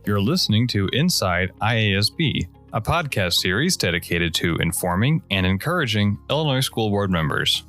You're listening to Inside IASB, a podcast series dedicated to informing and encouraging Illinois School Board members.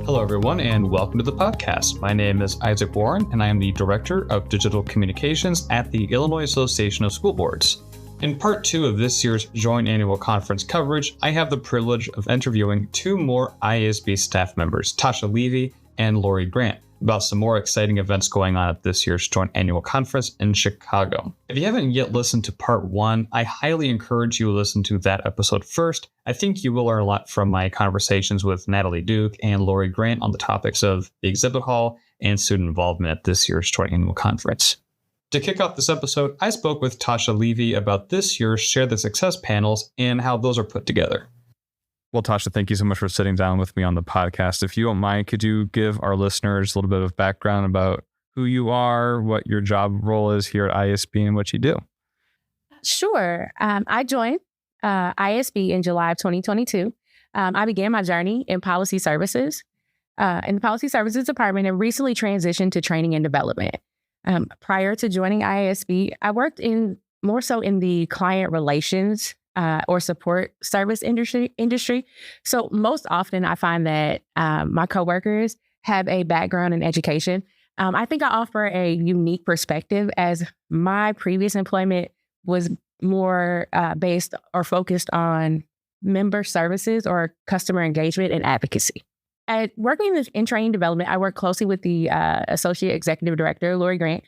Hello, everyone, and welcome to the podcast. My name is Isaac Warren, and I am the Director of Digital Communications at the Illinois Association of School Boards. In part 2 of this year's joint annual conference coverage, I have the privilege of interviewing two more IASB staff members, Tasha Levy and Lori Grant, about some more exciting events going on at this year's joint annual conference in Chicago. If you haven't yet listened to part 1, I highly encourage you to listen to that episode first. I think you will learn a lot from my conversations with Natalie Duke and Lori Grant on the topics of the exhibit hall and student involvement at this year's joint annual conference. To kick off this episode, I spoke with Tasha Levy about this year's Share the Success panels and how those are put together. Well, Tasha, thank you so much for sitting down with me on the podcast. If you don't mind, could you give our listeners a little bit of background about who you are, what your job role is here at IASB, and what you do? Sure. I joined IASB in July of 2022. I began my journey in policy services, in the policy services department, and recently transitioned to training and development. Prior to joining IASB, I worked more so in the client relations or support service industry. So most often I find that my coworkers have a background in education. I think I offer a unique perspective as my previous employment was more based or focused on member services or customer engagement and advocacy. At working in training development, I work closely with the Associate Executive Director, Lori Grant,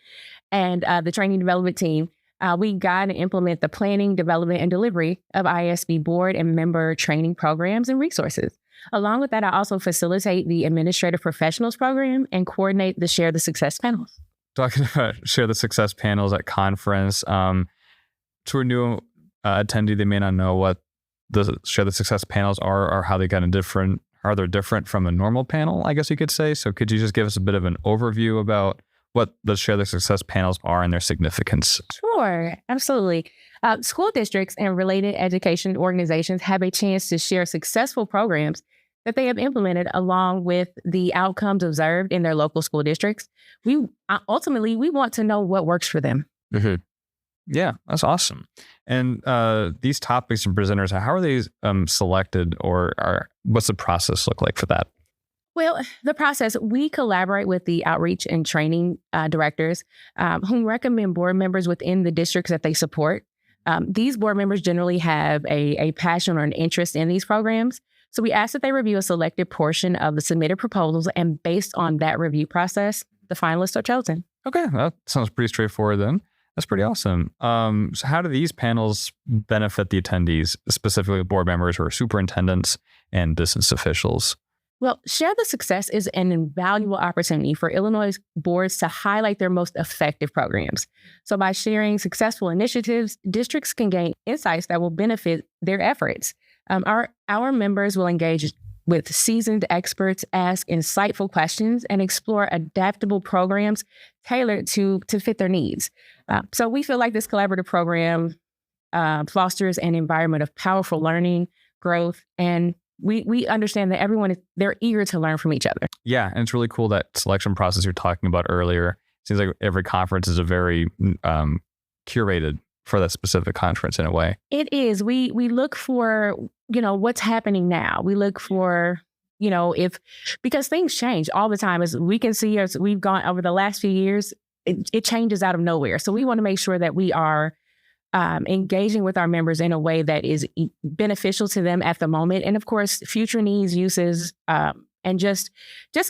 and the training development team. We guide and implement the planning, development, and delivery of IASB board and member training programs and resources. Along with that, I also facilitate the Administrative Professionals Program and coordinate the Share the Success panels. Talking about Share the Success panels at conference, to a new attendee, they may not know what the Share the Success panels are or how they kind of different. Are they different from a normal panel, I guess you could say? So could you just give us a bit of an overview about what the Share the Success panels are and their significance? Sure, absolutely. School districts and related education organizations have a chance to share successful programs that they have implemented along with the outcomes observed in their local school districts. We want to know what works for them. Mm-hmm. Yeah, that's awesome. And these topics and presenters, how are they selected, or what's the process look like for that? Well, the process, we collaborate with the outreach and training directors who recommend board members within the districts that they support. These board members generally have a passion or an interest in these programs. So we ask that they review a selected portion of the submitted proposals, and based on that review process, the finalists are chosen. Okay, that sounds pretty straightforward then. That's pretty awesome. So how do these panels benefit the attendees, specifically board members or superintendents and business officials? Well, Share the Success is an invaluable opportunity for Illinois boards to highlight their most effective programs. So by sharing successful initiatives, districts can gain insights that will benefit their efforts. Our members will engage with seasoned experts, ask insightful questions, and explore adaptable programs tailored to fit their needs. So we feel like this collaborative program fosters an environment of powerful learning, growth, and we understand that they're eager to learn from each other. Yeah, and it's really cool, that selection process you're talking about earlier. It seems like every conference is a very curated for that specific conference in a way. It is. We look for, what's happening now. We look for, because things change all the time. As we can see, as we've gone over the last few years, it changes out of nowhere. So we want to make sure that we are engaging with our members in a way that is beneficial to them at the moment. And of course, future needs, uses, and just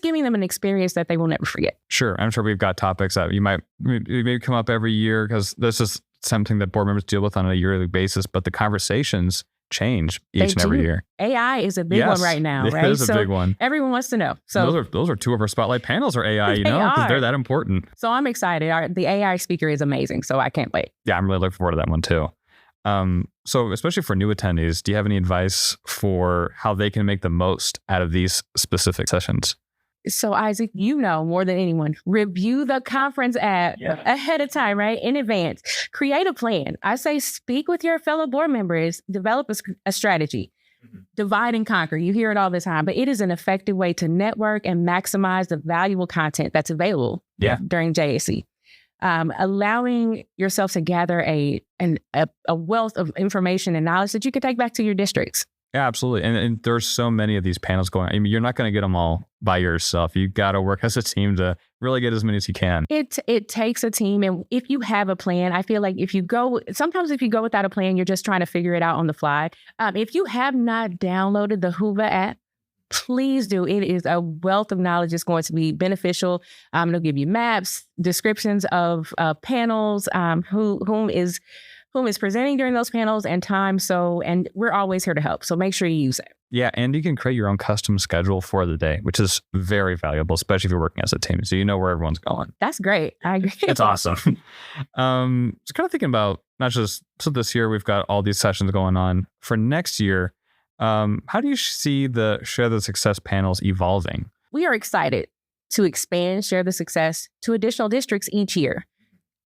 giving them an experience that they will never forget. Sure. I'm sure we've got topics that you may come up every year, because this is something that board members deal with on a yearly basis, but the conversations change each and every year. AI is a big one right now, right? It is a big one. Everyone wants to know. So those are two of our spotlight panels are AI, because they're that important. So I'm excited. The AI speaker is amazing, so I can't wait. Yeah, I'm really looking forward to that one too. So especially for new attendees, do you have any advice for how they can make the most out of these specific sessions? So Isaac, more than anyone, review the conference app ahead of time, right? In advance. Create a plan. I say speak with your fellow board members, develop a strategy. Divide and conquer. You hear it all the time, but it is an effective way to network and maximize the valuable content that's available during JAC. allowing yourself to gather a wealth of information and knowledge that you can take back to your districts. Yeah, absolutely. And there's so many of these panels going on. I mean, you're not going to get them all by yourself. You got to work as a team to really get as many as you can. It takes a team. And if you have a plan, I feel like sometimes if you go without a plan, you're just trying to figure it out on the fly. If you have not downloaded the Hoover app, please do. It is a wealth of knowledge. It's going to be beneficial. It'll give you maps, descriptions of panels, whom is presenting during those panels and time. And we're always here to help. So make sure you use it. Yeah. And you can create your own custom schedule for the day, which is very valuable, especially if you're working as a team. So you know where everyone's going. That's great. I agree. It's awesome. Just kind of thinking about not just, so this year we've got all these sessions going on. For next year, how do you see the Share the Success panels evolving? We are excited to expand Share the Success to additional districts each year.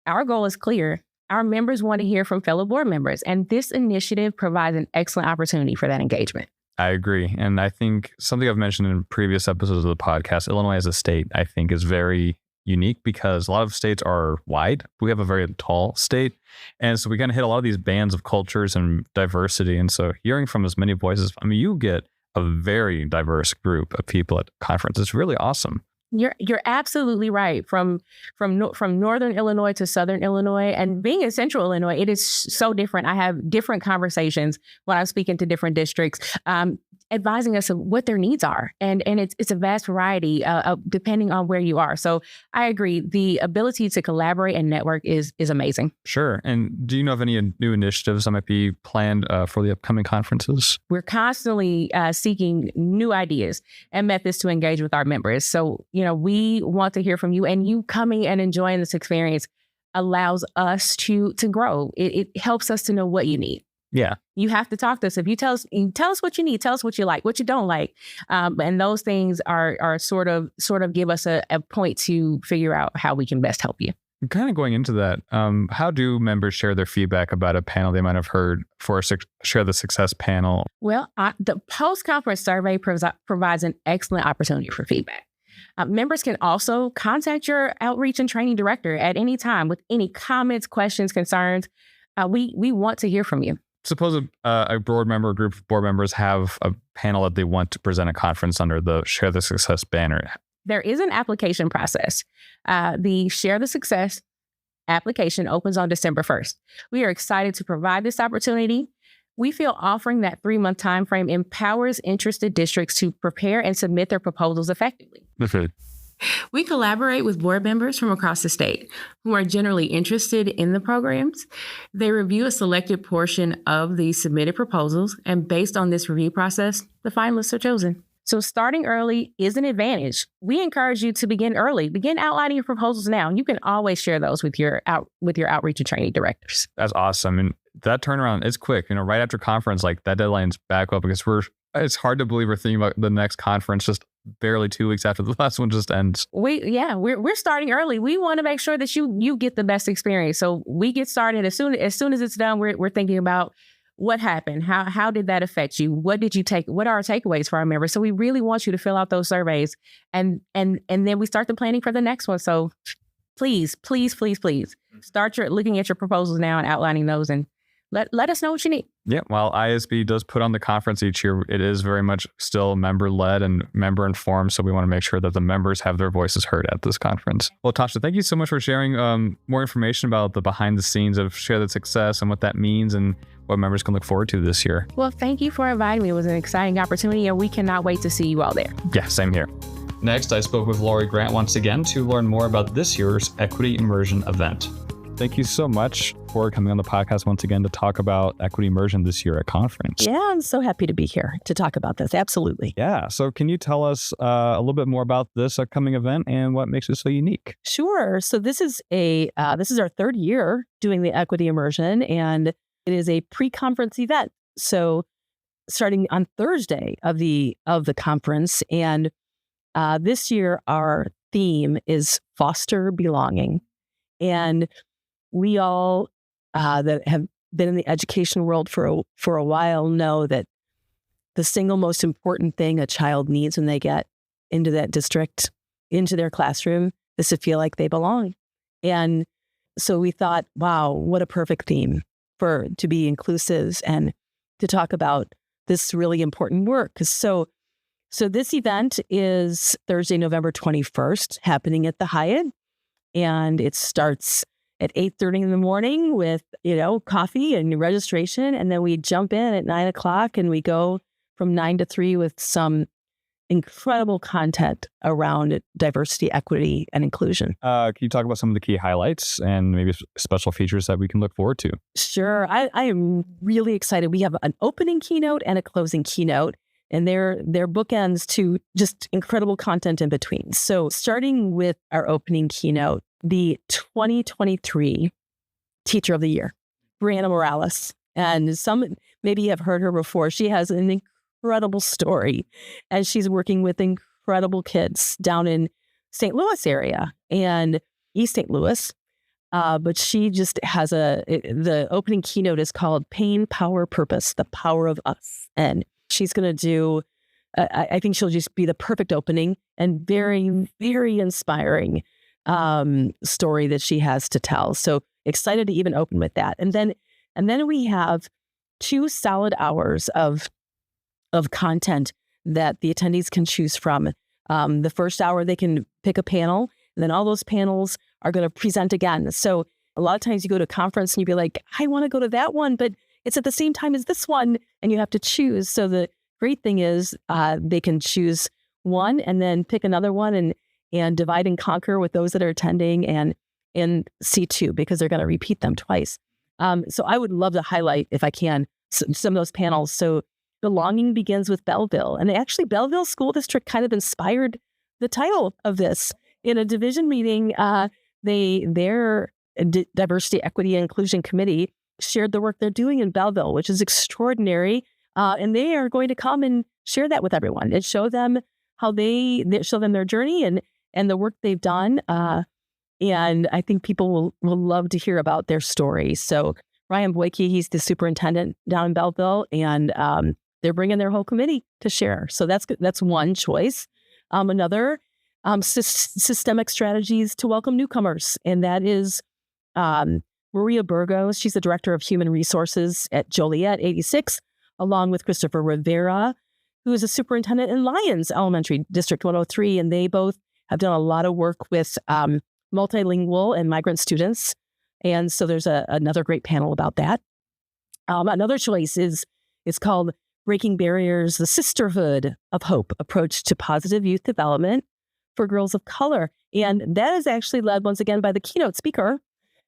Our goal is clear. Our members want to hear from fellow board members, and this initiative provides an excellent opportunity for that engagement. I agree. And I think something I've mentioned in previous episodes of the podcast, Illinois as a state, I think is very unique because a lot of states are wide. We have a very tall state. And so we kind of hit a lot of these bands of cultures and diversity. And so hearing from as many voices, I mean, you get a very diverse group of people at conference. It's really awesome. You're absolutely right. From Northern Illinois to Southern Illinois, and being in Central Illinois, it is so different. I have different conversations when I'm speaking to different districts, advising us of what their needs are, and it's a vast variety depending on where you are. So I agree. The ability to collaborate and network is amazing. Sure. And do you know of any new initiatives that might be planned for the upcoming conferences? We're constantly seeking new ideas and methods to engage with our members. So we want to hear from you, and you coming and enjoying this experience allows us to grow. It helps us to know what you need. Yeah. You have to talk to us. If you tell us what you need, tell us what you like, what you don't like. And those things are sort of give us a point to figure out how we can best help you. Kind of going into that, how do members share their feedback about a panel they might have heard for a Share the Success panel? Well, the post-conference survey provides an excellent opportunity for feedback. Members can also contact your outreach and training director at any time with any comments, questions, concerns. We want to hear from you. Suppose a board member, a group of board members have a panel that they want to present a conference under the Share the Success banner. There is an application process. The Share the Success application opens on December 1st. We are excited to provide this opportunity. We feel offering that 3-month time frame empowers interested districts to prepare and submit their proposals effectively. Okay. We collaborate with board members from across the state who are generally interested in the programs. They review a selected portion of the submitted proposals, and based on this review process, the finalists are chosen. So starting early is an advantage. We encourage you to begin early. Begin outlining your proposals now. You can always share those with your outreach and training directors. That's awesome. And that turnaround is quick. Right after conference, like that deadline's back up because it's hard to believe we're thinking about the next conference just barely 2 weeks after the last one just ends. We're starting early. We want to make sure that you get the best experience. So we get started as soon as it's done. We're thinking about what happened, how did that affect you? What did you take? What are our takeaways for our members? So we really want you to fill out those surveys, and then we start the planning for the next one. So please start looking at your proposals now and outlining those, and let us know what you need. Yeah, while IASB does put on the conference each year, it is very much still member-led and member-informed, so we want to make sure that the members have their voices heard at this conference. Well, Tasha, thank you so much for sharing more information about the behind-the-scenes of Share the Success and what that means and what members can look forward to this year. Well, thank you for inviting me. It was an exciting opportunity, and we cannot wait to see you all there. Yeah, same here. Next, I spoke with Lori Grant once again to learn more about this year's Equity Immersion event. Thank you so much for coming on the podcast once again to talk about Equity Immersion this year at conference. Yeah, I'm so happy to be here to talk about this. Absolutely. Yeah. So can you tell us a little bit more about this upcoming event and what makes it so unique? Sure. So this is our third year doing the Equity Immersion, and it is a pre-conference event. So starting on Thursday of the conference, and this year our theme is Foster Belonging. And we all that have been in the education world for a while know that the single most important thing a child needs when they get into that district, into their classroom, is to feel like they belong. And So we thought, wow, what a perfect theme to be inclusive and to talk about this really important work. So this event is Thursday, November 21st, happening at the Hyatt, and it starts at 8:30 in the morning with, coffee and registration. And then we jump in at 9 o'clock and we go from 9 to 3 with some incredible content around diversity, equity, and inclusion. Can you talk about some of the key highlights and maybe special features that we can look forward to? Sure. I am really excited. We have an opening keynote and a closing keynote, and they're bookends to just incredible content in between. So starting with our opening keynote, the 2023 Teacher of the Year, Brianna Morales. And some maybe have heard her before. She has an incredible story, and she's working with incredible kids down in St. Louis area and East St. Louis. But she just has the opening keynote is called Pain, Power, Purpose, the Power of Us. And she's going to do, I think she'll just be the perfect opening and very, very inspiring story that she has to tell. So excited to even open with that. And then we have 2 solid hours of content that the attendees can choose from. The first hour, they can pick a panel, and then all those panels are going to present again. So a lot of times you go to a conference and you'd be like, I want to go to that one, but it's at the same time as this one, and you have to choose. So the great thing is they can choose one and then pick another one and divide and conquer with those that are attending and see 2 because they're going to repeat them twice. So I would love to highlight, if I can, some of those panels. So Belonging begins with Belleville. And actually, Belleville School District kind of inspired the title of this. In a division meeting, their Diversity, Equity, and Inclusion Committee shared the work they're doing in Belleville, which is extraordinary. And they are going to come and share that with everyone and show them how they show them their journey and the work they've done. And I think people will love to hear about their story. So Ryan Boyke, he's the superintendent down in Belleville, and they're bringing their whole committee to share. So that's one choice. Another, systemic strategies to welcome newcomers. And that is Maria Burgos. She's the director of human resources at Joliet 86, along with Christopher Rivera, who is a superintendent in Lyons Elementary District 103. And they both have done a lot of work with multilingual and migrant students. And so there's another great panel about that. Another choice is called Breaking Barriers, the Sisterhood of Hope Approach to Positive Youth Development for Girls of Color. And that is actually led once again by the keynote speaker,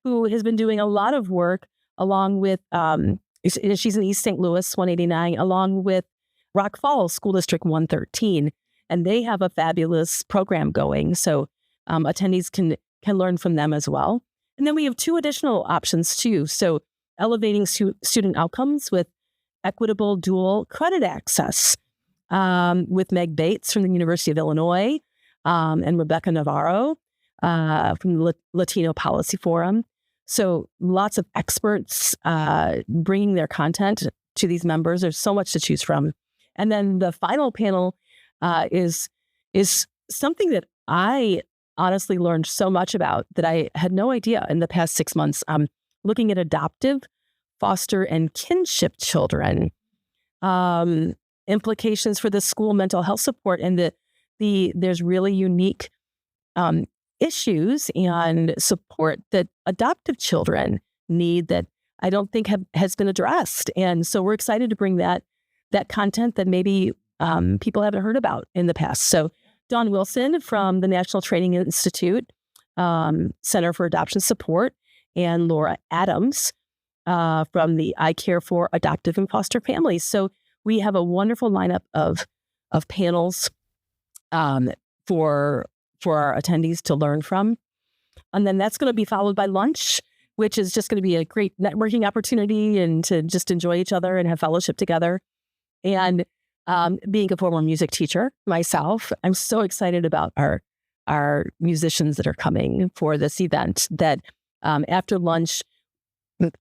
who has been doing a lot of work along with, she's in East St. Louis 189, along with Rock Falls School District 113. And they have a fabulous program going. So attendees can learn from them as well. And then we have 2 additional options too. So elevating student outcomes with equitable dual credit access with Meg Bates from the University of Illinois and Rebecca Navarro from the Latino Policy Forum. So lots of experts bringing their content to these members. There's so much to choose from. And then the final panel is something that I honestly learned so much about that I had no idea in the past 6 months. Looking at adoptive, foster, and kinship children, implications for the school mental health support, and there's really unique issues and support that adoptive children need that I don't think has been addressed. And so we're excited to bring that content that maybe people haven't heard about in the past. So Dawn Wilson from the National Training Institute Center for Adoption Support, and Laura Adams from the I Care for Adoptive and Foster Families. So we have a wonderful lineup of panels for our attendees to learn from. And then that's going to be followed by lunch, which is just going to be a great networking opportunity and to just enjoy each other and have fellowship together. And being a former music teacher myself, I'm so excited about our musicians that are coming for this event that after lunch,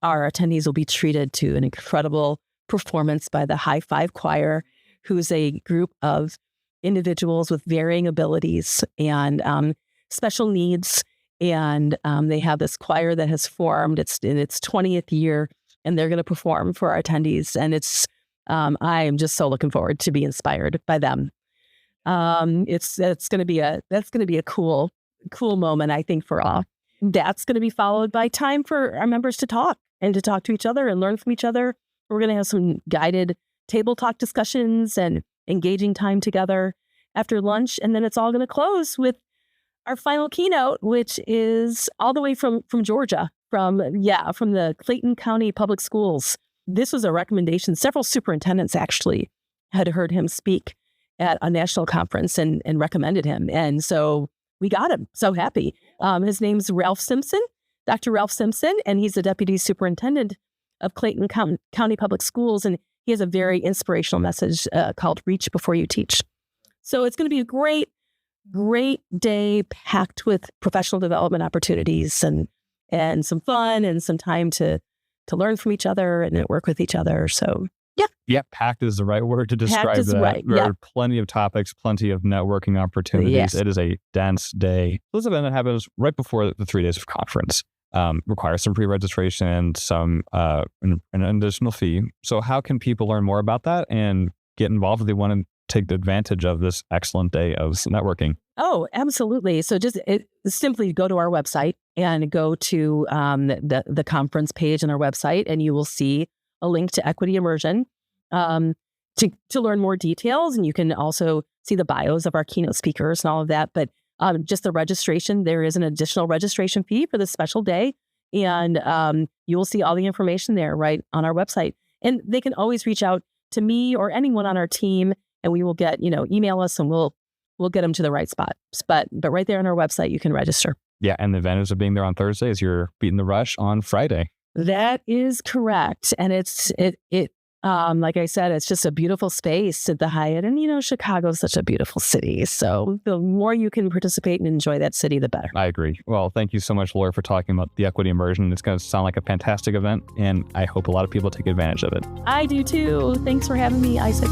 our attendees will be treated to an incredible performance by the High Five Choir, who's a group of individuals with varying abilities and special needs. And they have this choir that has formed. It's in its 20th year, and they're going to perform for our attendees. And it's I am just so looking forward to be inspired by them. That's going to be a cool moment, I think, for all. That's going to be followed by time for our members to talk to each other and learn from each other. We're going to have some guided table talk discussions and engaging time together after lunch. And then it's all going to close with our final keynote, which is all the way from Georgia, from the Clayton County Public Schools. This was a recommendation. Several superintendents actually had heard him speak at a national conference and recommended him. And so we got him. So happy. His name's Ralph Simpson, Dr. Ralph Simpson, and he's the deputy superintendent of Clayton County Public Schools. And he has a very inspirational message called Reach Before You Teach. So it's going to be a great day packed with professional development opportunities and some fun and some time to learn from each other and work with each other. So yeah, packed is the right word to describe that. Right. There are plenty of topics, plenty of networking opportunities. Yes. It is a dense day. This event that happens right before the 3 days of conference. Requires some pre-registration and some an additional fee. So how can people learn more about that and get involved if they want to take advantage of this excellent day of networking? Oh, absolutely. So just simply go to our website and go to the conference page on our website, and you will see a link to Equity Immersion to learn more details. And you can also see the bios of our keynote speakers and all of that. But just the registration, there is an additional registration fee for this special day. And you will see all the information there right on our website. And they can always reach out to me or anyone on our team, and we will get, email us and we'll get them to the right spot. But right there on our website, you can register. Yeah. And the advantage of being there on Thursday is you're beating the rush on Friday. That is correct. And it's like I said, it's just a beautiful space at the Hyatt. And, Chicago's such a beautiful city. So the more you can participate and enjoy that city, the better. I agree. Well, thank you so much, Laura, for talking about the Equity Immersion. It's going to sound like a fantastic event, and I hope a lot of people take advantage of it. I do too. Thanks for having me, Isaac.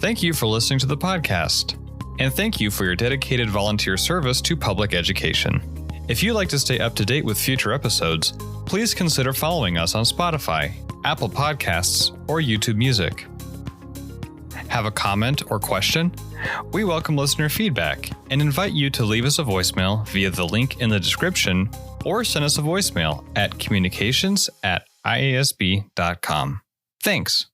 Thank you for listening to the podcast. And thank you for your dedicated volunteer service to public education. If you'd like to stay up to date with future episodes, please consider following us on Spotify, Apple Podcasts, or YouTube Music. Have a comment or question? We welcome listener feedback and invite you to leave us a voicemail via the link in the description or send us a voicemail at communications@iasb.com. Thanks.